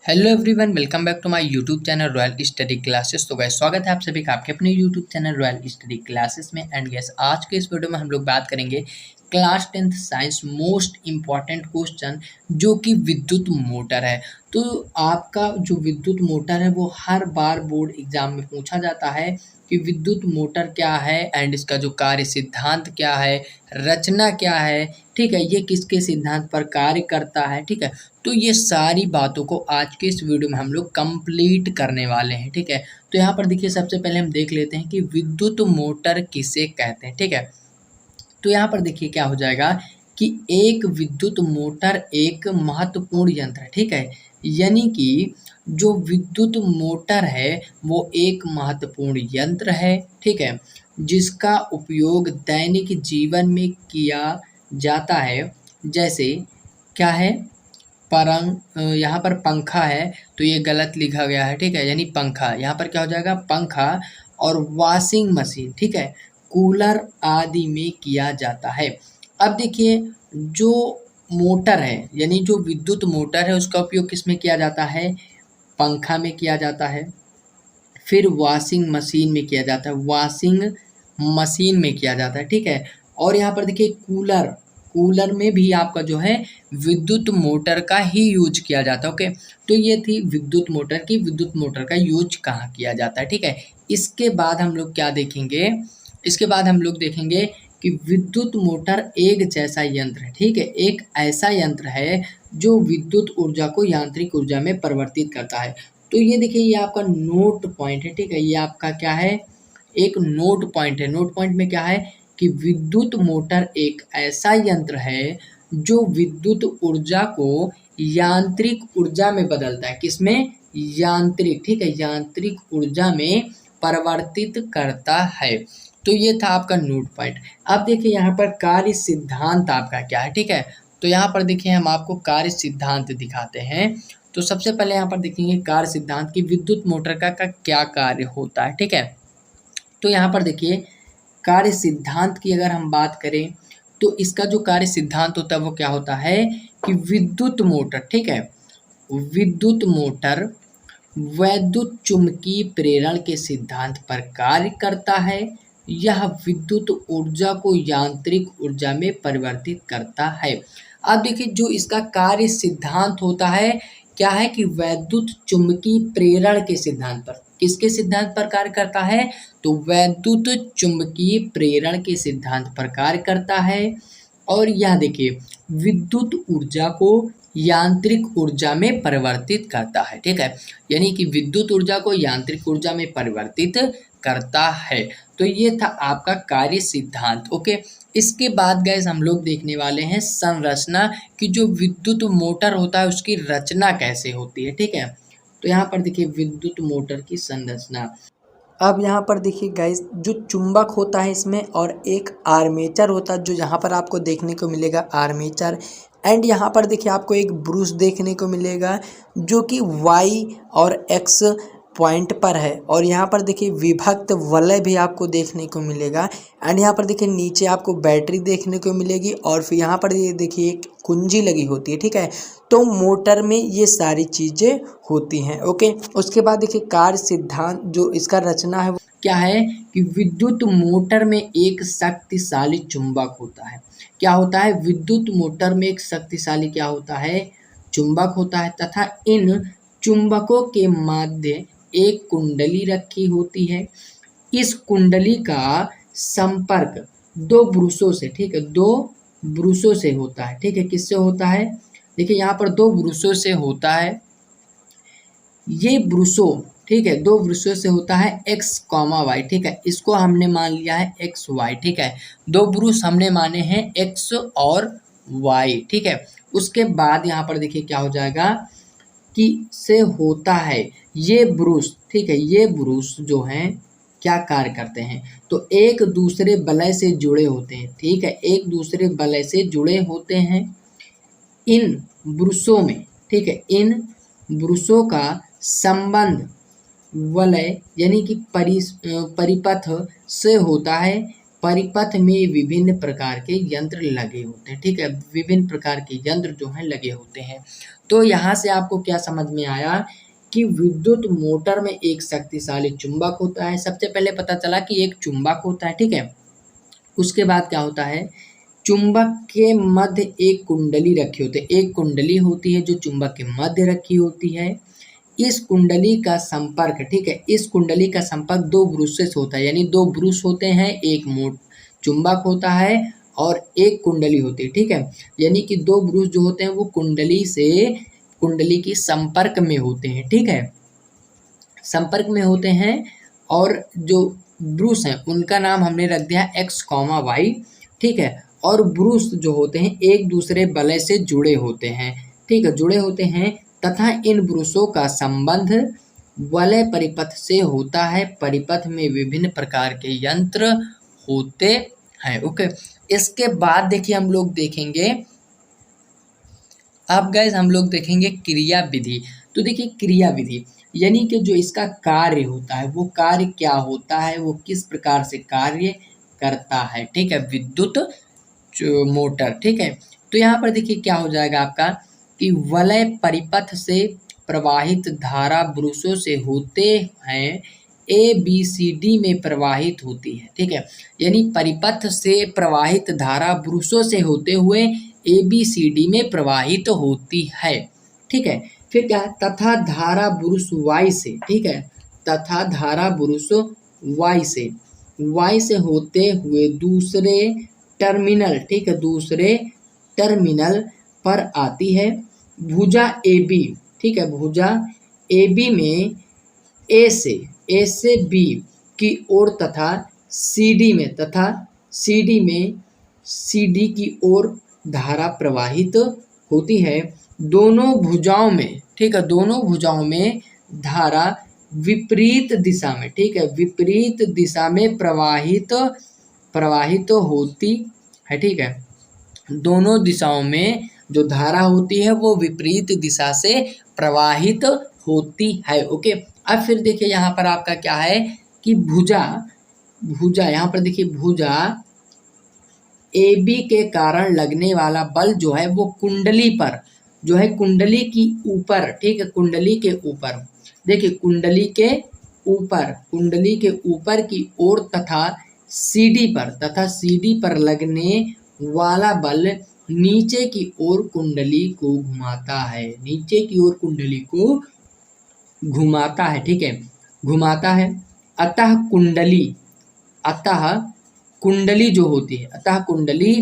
Hello everyone, welcome back to my YouTube channel royal study classes. तो guys, स्वागत है आप सभी का आपके अपने YouTube channel royal study classes में। एंड गाइस, आज के इस वीडियो में हम लोग बात करेंगे class 10th science most important question, जो कि विद्युत मोटर है। तो आपका जो विद्युत मोटर है वो हर बार बोर्ड एग्जाम में पूछा जाता है कि विद्युत मोटर क्या है एंड इसका जो कार्य सिद्धांत क्या है, रचना क्या है, ठीक है, ये किसके सिद्धांत पर कार्य करता है, ठीक है। तो ये सारी बातों को आज के इस वीडियो में हम लोग कंप्लीट करने वाले हैं, ठीक है। तो यहाँ पर देखिए, सबसे पहले हम देख लेते हैं कि विद्युत मोटर किसे कहते हैं, ठीक है। तो यहाँ पर देखिए क्या हो जाएगा कि एक विद्युत मोटर एक महत्वपूर्ण यंत्र है, ठीक है। यानी कि जो विद्युत मोटर है वो एक महत्वपूर्ण यंत्र है, ठीक है, जिसका उपयोग दैनिक जीवन में किया जाता है। जैसे क्या है, यहाँ पर पंखा है, तो ये गलत लिखा गया है, ठीक है, यानी पंखा, यहाँ पर क्या हो जाएगा, पंखा। और वॉशिंग मशीन, ठीक है, कूलर आदि में किया जाता है। अब देखिए, जो मोटर है यानी जो विद्युत मोटर है उसका उपयोग किस में किया जाता है, पंखा में किया जाता है, फिर वॉशिंग मशीन में किया जाता है, वॉशिंग मशीन में किया जाता है, ठीक है। और यहाँ पर देखिए कूलर, कूलर में भी आपका जो है विद्युत मोटर का ही यूज किया जाता है। ओके, तो ये थी विद्युत मोटर की, विद्युत मोटर का यूज कहाँ किया जाता है, ठीक है। इसके बाद हम लोग क्या देखेंगे, इसके बाद हम लोग देखेंगे कि विद्युत मोटर एक जैसा यंत्र है, ठीक है, एक ऐसा यंत्र है जो विद्युत ऊर्जा को यांत्रिक ऊर्जा में परिवर्तित करता है। तो ये देखिए, ये आपका नोट पॉइंट है, ठीक है, ये आपका क्या है, एक नोट पॉइंट है। नोट पॉइंट में क्या है कि विद्युत मोटर एक ऐसा यंत्र है जो विद्युत ऊर्जा को यांत्रिक ऊर्जा में बदलता है, किसमें, यांत्रिक, ठीक है, यांत्रिक ऊर्जा में परिवर्तित करता है। तो ये था आपका नोट पॉइंट। अब देखिए यहाँ पर कार्य सिद्धांत आपका क्या है, ठीक है। तो यहाँ पर देखिए हम आपको कार्य सिद्धांत दिखाते हैं। तो सबसे पहले यहाँ पर देखेंगे कार्य सिद्धांत की विद्युत मोटर का क्या कार्य होता है, ठीक है। तो यहाँ पर देखिए कार्य सिद्धांत की अगर हम बात करें तो इसका जो कार्य सिद्धांत होता है वो क्या होता है कि विद्युत मोटर, ठीक है, विद्युत मोटर वैद्युत चुंबकीय प्रेरण के सिद्धांत पर कार्य करता है। यह विद्युत ऊर्जा को यांत्रिक ऊर्जा में परिवर्तित करता है। अब देखिए, जो इसका कार्य सिद्धांत होता है क्या है कि वैद्युत चुंबकीय प्रेरण के सिद्धांत पर, किसके सिद्धांत पर कार्य करता है, तो वैद्युत चुंबकीय प्रेरण के सिद्धांत पर कार्य करता है। और यह देखिए विद्युत ऊर्जा को यांत्रिक ऊर्जा में परिवर्तित करता है, ठीक है, यानी कि विद्युत ऊर्जा को यांत्रिक ऊर्जा में परिवर्तित करता है। तो ये था आपका कार्य सिद्धांत। ओके, इसके बाद गैस हम लोग देखने वाले हैं संरचना की, जो विद्युत मोटर होता है उसकी रचना कैसे होती है, ठीक है। तो यहाँ पर देखिए विद्युत मोटर की संरचना। अब यहाँ पर देखिए गाइस, जो चुंबक होता है इसमें और एक आर्मेचर होता है, जो यहाँ पर आपको देखने को मिलेगा आर्मेचर। एंड यहाँ पर देखिए आपको एक ब्रूस देखने को मिलेगा जो कि वाई और एक्स पॉइंट पर है। और यहाँ पर देखिए विभक्त वलय भी आपको देखने को मिलेगा। एंड यहाँ पर देखिए नीचे आपको बैटरी देखने को मिलेगी और फिर यहाँ पर ये देखिए एक कुंजी लगी होती है, ठीक है। तो मोटर में ये सारी चीज़ें होती हैं। ओके, उसके बाद देखिए कार्य सिद्धांत, जो इसका रचना है वो क्या है कि विद्युत मोटर में एक शक्तिशाली चुंबक होता है। क्या होता है, विद्युत मोटर में एक शक्तिशाली क्या होता है, चुंबक होता है, तथा इन चुंबकों के माध्य एक कुंडली रखी होती है। इस कुंडली का संपर्क दो ब्रूसों से, ठीक है, दो ब्रूसों से होता है, ठीक है, किससे होता है, देखिए यहाँ पर दो ब्रूसों से होता है। ये ब्रूसों, ठीक है, दो ब्रूसों से होता है एक्स कॉमा वाई, ठीक है, इसको हमने मान लिया है एक्स वाई, ठीक है, दो ब्रूस हमने माने हैं एक्स और वाई, ठीक है। उसके बाद यहाँ पर देखिए क्या हो जाएगा कि से होता है ये ब्रूस, ठीक है, ये ब्रूस जो हैं क्या कार्य करते हैं, तो एक दूसरे वलय से जुड़े होते हैं, ठीक है, एक दूसरे वलय से जुड़े होते हैं। इन ब्रूसों में, ठीक है, इन ब्रूसों का संबंध वलय यानी कि परिपथ से होता है। परिपथ में विभिन्न प्रकार के यंत्र लगे होते हैं। ठीक है, विभिन्न प्रकार के यंत्र जो हैं लगे होते हैं। तो यहाँ से आपको क्या समझ में आया कि विद्युत मोटर में एक शक्तिशाली चुंबक होता है। सबसे पहले पता चला कि एक चुंबक होता है। ठीक है, उसके बाद क्या होता है, चुंबक के मध्य एक कुंडली रखी होती है। एक कुंडली होती है जो चुंबक के मध्य रखी होती है। इस कुंडली का संपर्क, ठीक है, इस कुंडली का संपर्क दो ब्रुश से होता है, यानी दो ब्रुश होते हैं, एक चुंबक होता है और एक कुंडली होती है। ठीक है, यानी कि दो ब्रुश जो होते हैं वो कुंडली की संपर्क में होते हैं। ठीक है, संपर्क में होते हैं और जो ब्रुश हैं उनका नाम हमने रख दिया x, y। ठीक है, और ब्रुश जो होते हैं एक दूसरे वलय से जुड़े होते हैं। ठीक है, जुड़े होते हैं तथा इन ब्रुशों का संबंध वलय परिपथ से होता है। परिपथ में विभिन्न प्रकार के यंत्र होते हैं। ओके, इसके बाद देखिए हम लोग देखेंगे, अब गाइस हम लोग देखेंगे क्रिया विधि। तो देखिए क्रिया विधि यानी कि जो इसका कार्य होता है वो कार्य क्या होता है, वो किस प्रकार से कार्य करता है। ठीक है, विद्युत मोटर। ठीक है, तो यहाँ पर देखिए क्या हो जाएगा आपका कि वलय परिपथ से प्रवाहित धारा ब्रुशों से होते हैं ABCD में प्रवाहित होती है। ठीक है, यानी परिपथ से प्रवाहित धारा ब्रुशों से होते हुए ABCD में प्रवाहित होती है। ठीक है, फिर क्या है, तथा धारा ब्रुश Y से, ठीक है, तथा धारा ब्रुश Y से होते हुए दूसरे टर्मिनल, ठीक है, दूसरे टर्मिनल पर आती है। भुजा AB, ठीक है, भुजा AB में A से B की ओर तथा CD की ओर धारा प्रवाहित होती है। दोनों भुजाओं में, ठीक है, दोनों भुजाओं में धारा विपरीत दिशा में, ठीक है, विपरीत दिशा में प्रवाहित होती है। ठीक है, दोनों दिशाओं में जो धारा होती है वो विपरीत दिशा से प्रवाहित होती है। ओके, अब फिर देखिए यहाँ पर आपका क्या है कि भुजा यहाँ पर देखिए भुजा AB के कारण लगने वाला बल जो है वो कुंडली पर जो है, कुंडली की ऊपर, ठीक है, कुंडली के ऊपर, देखिए कुंडली के ऊपर की ओर तथा CD पर लगने वाला बल नीचे की ओर कुंडली को घुमाता है। नीचे की ओर कुंडली को घुमाता है। ठीक है, घुमाता है। अतः कुंडली जो होती है, अतः कुंडली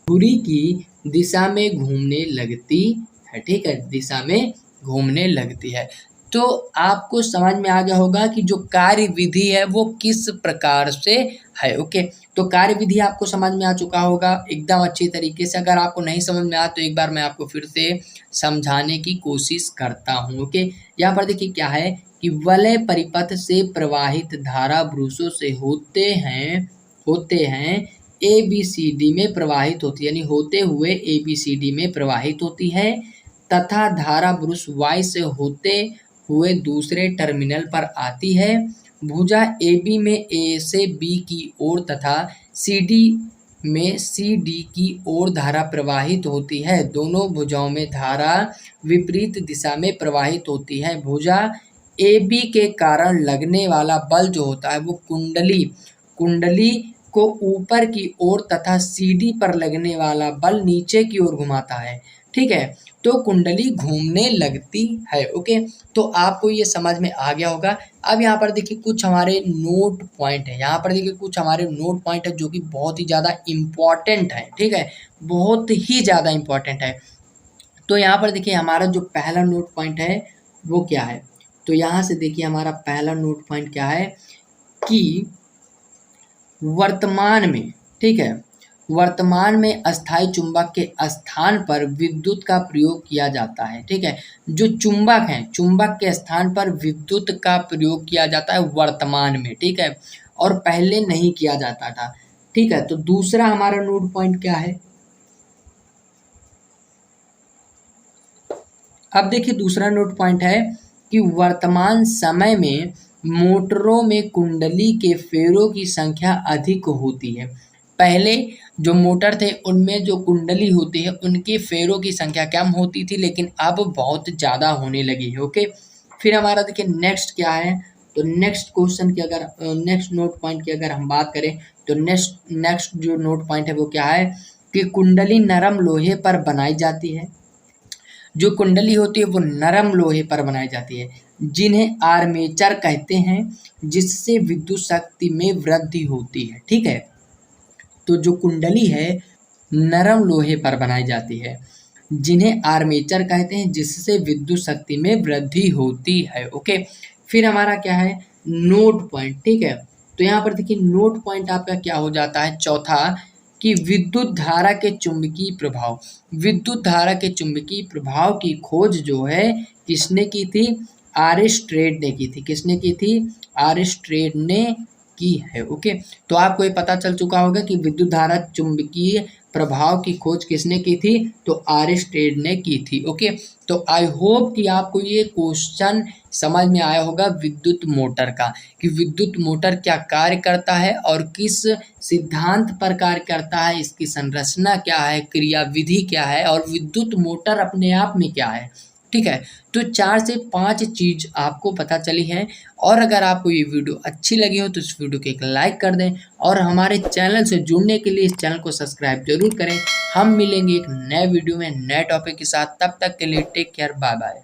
धुरी की दिशा में घूमने लगती है। ठीक है, दिशा में घूमने लगती है। तो आपको समझ में आ गया होगा कि जो कार्य विधि है वो किस प्रकार से है। ओके, तो कार्य विधि आपको समझ में आ चुका होगा एकदम अच्छी तरीके से। अगर आपको नहीं समझ में आया तो एक बार मैं आपको फिर से समझाने की कोशिश करता हूँ। ओके, यहाँ पर देखिए क्या है कि वलय परिपथ से प्रवाहित धारा ब्रुशों से होते हैं ABCD में प्रवाहित होती है, यानी होते हुए ABCD में प्रवाहित होती है तथा धारा ब्रुश Y से होते हुए दूसरे टर्मिनल पर आती है। भुजा AB में A से B की ओर तथा CD में CD की ओर धारा प्रवाहित होती है। दोनों भुजाओं में धारा विपरीत दिशा में प्रवाहित होती है। भुजा AB के कारण लगने वाला बल जो होता है वो कुंडली को ऊपर की ओर तथा CD पर लगने वाला बल नीचे की ओर घुमाता है। ठीक है, तो कुंडली घूमने लगती है। ओके, तो आपको ये समझ में आ गया होगा। अब यहाँ पर देखिए कुछ हमारे नोट पॉइंट है, यहाँ पर देखिए कुछ हमारे नोट पॉइंट है जो कि बहुत ही ज़्यादा इम्पॉर्टेंट है। ठीक है, बहुत ही ज़्यादा इम्पॉर्टेंट है। तो यहाँ पर देखिए हमारा जो पहला नोट पॉइंट है वो क्या है, तो यहाँ से देखिए हमारा पहला नोट पॉइंट क्या है कि वर्तमान में, ठीक है, वर्तमान में अस्थायी चुंबक के स्थान पर विद्युत का प्रयोग किया जाता है। ठीक है, जो चुंबक हैं, चुंबक के स्थान पर विद्युत का प्रयोग किया जाता है वर्तमान में। ठीक है, और पहले नहीं किया जाता था। ठीक है, तो दूसरा हमारा नोट पॉइंट क्या है, अब देखिए दूसरा नोट पॉइंट है कि वर्तमान समय में मोटरों में कुंडली के फेरों की संख्या अधिक होती है। पहले जो मोटर थे उनमें जो कुंडली होती है उनके फेरों की संख्या कम होती थी, लेकिन अब बहुत ज़्यादा होने लगी है। ओके, फिर हमारा देखिए नेक्स्ट क्या है, तो नेक्स्ट क्वेश्चन की अगर नेक्स्ट नोट पॉइंट की अगर हम बात करें तो नेक्स्ट जो नोट पॉइंट है वो क्या है कि कुंडली नरम लोहे पर बनाई जाती है। जो कुंडली होती है वो नरम लोहे पर बनाई जाती है, जिन्हें आर्मेचर कहते हैं, जिससे विद्युत शक्ति में वृद्धि होती है। ठीक है, तो जो कुंडली है नरम लोहे पर बनाई जाती है, जिन्हें आर्मेचर कहते हैं, जिससे विद्युत शक्ति में वृद्धि होती है। ओके, फिर हमारा क्या है नोट पॉइंट। ठीक है, तो यहाँ पर देखिए नोट पॉइंट आपका क्या हो जाता है, चौथा, कि विद्युत धारा के चुंबकीय प्रभाव। विद्युत धारा के चुंबकीय प्रभाव की खोज जो है किसने की थी, आरिस्ट्रेड ने की थी। किसने की थी, आरिस्ट्रेड ने की है। ओके, तो आपको ये पता चल चुका होगा कि विद्युत धारा चुंबकीय प्रभाव की खोज किसने की थी, तो आरिस्ट्रेड ने की थी। ओके, तो आई होप कि आपको ये क्वेश्चन समझ में आया होगा विद्युत मोटर का, कि विद्युत मोटर क्या कार्य करता है और किस सिद्धांत पर कार्य करता है, इसकी संरचना क्या है, क्रियाविधि क्या है और विद्युत मोटर अपने आप में क्या है। ठीक है, तो 4 से 5 चीज़ आपको पता चली है। और अगर आपको ये वीडियो अच्छी लगी हो तो इस वीडियो को एक लाइक कर दें और हमारे चैनल से जुड़ने के लिए इस चैनल को सब्सक्राइब जरूर करें। हम मिलेंगे एक नए वीडियो में नए टॉपिक के साथ, तब तक के लिए टेक केयर, बाय बाय।